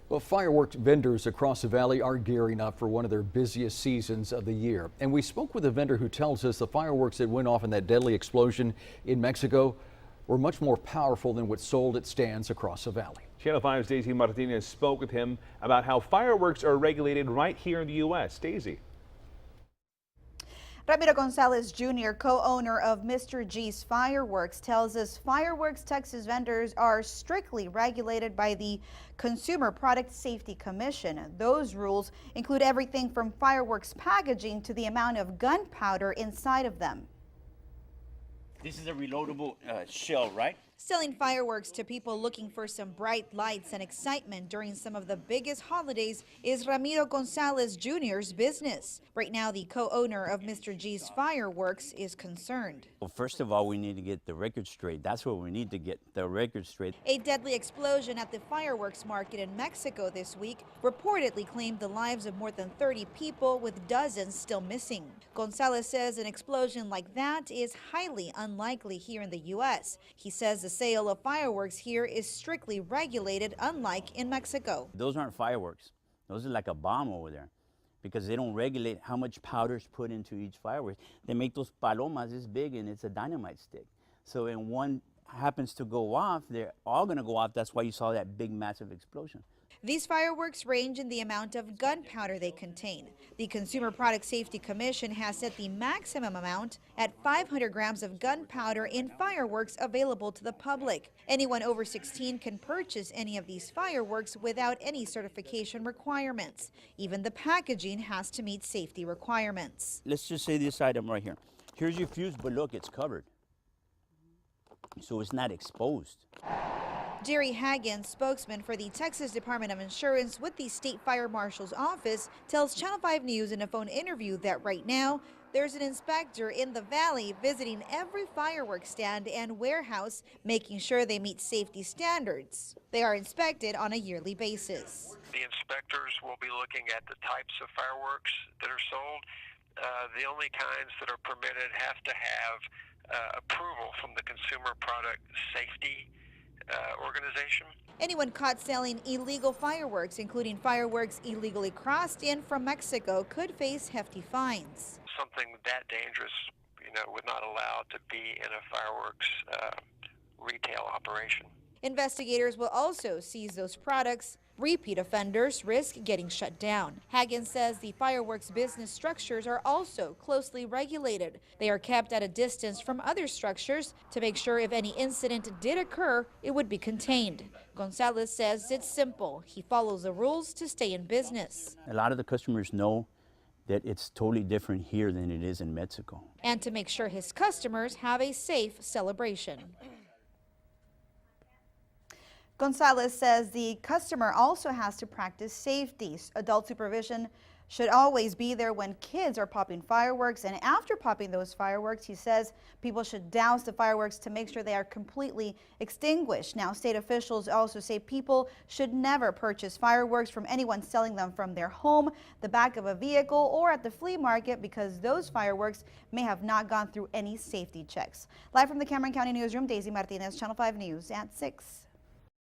Well, fireworks vendors across the valley are gearing up for one of their busiest seasons of the year. And we spoke with a vendor who tells us the fireworks that went off in that deadly explosion in Mexico were much more powerful than what's sold at stands across the valley. Channel 5's Daisy Martinez spoke with him about how fireworks are regulated right here in the U.S. Daisy. Ramiro Gonzalez Jr., co-owner of Mr. G's Fireworks, tells us Fireworks Texas vendors are strictly regulated by the Consumer Product Safety Commission. Those rules include everything from fireworks packaging to the amount of gunpowder inside of them. This is a reloadable shell, right? Selling fireworks to people looking for some bright lights and excitement during some of the biggest holidays is Ramiro Gonzalez Jr.'s business. Right now, the co-owner of Mr. G's Fireworks is concerned. Well, first of all, we need to get the record straight. That's what we need to get, the record straight. A deadly explosion at the fireworks market in Mexico this week reportedly claimed the lives of more than 30 people, with dozens still missing. Gonzalez says an explosion like that is highly unlikely here in the U.S. He says the sale of fireworks here is strictly regulated, unlike in Mexico. Those aren't fireworks. Those are like a bomb over there, because they don't regulate how much powder is put into each firework. They make those palomas this big, and it's a dynamite stick. So when one happens to go off, they're all going to go off. That's why you saw that big, massive explosion. These fireworks range in the amount of gunpowder they contain. The Consumer Product Safety Commission has set the maximum amount at 500 grams of gunpowder in fireworks available to the public. Anyone over 16 can purchase any of these fireworks without any certification requirements. Even the packaging has to meet safety requirements. Let's just say this item right here. Here's your fuse, but look, it's covered, so it's not exposed. Jerry Hagen, spokesman for the Texas Department of Insurance with the State Fire Marshal's office, tells Channel 5 News in a phone interview that right now there's an inspector in the valley visiting every fireworks stand and warehouse, making sure they meet safety standards. They are inspected on a yearly basis. The inspectors will be looking at the types of fireworks that are sold. The only kinds that are permitted have to have approval from the Consumer Product Safety organization. Anyone caught selling illegal fireworks, including fireworks illegally crossed in from Mexico, could face hefty fines. Something that dangerous, would not allow to be in a fireworks retail operation. Investigators will also seize those products. Repeat offenders risk getting shut down. Hagen says the fireworks business structures are also closely regulated. They are kept at a distance from other structures to make sure if any incident did occur, it would be contained. Gonzalez says it's simple. He follows the rules to stay in business. A lot of the customers know that it's totally different here than it is in Mexico. And to make sure his customers have a safe celebration. Gonzalez says the customer also has to practice safety. Adult supervision should always be there when kids are popping fireworks, and after popping those fireworks, he says people should douse the fireworks to make sure they are completely extinguished. Now, state officials also say people should never purchase fireworks from anyone selling them from their home, the back of a vehicle, or at the flea market, because those fireworks may have not gone through any safety checks. Live from the Cameron County Newsroom, Daisy Martinez, Channel 5 News at 6.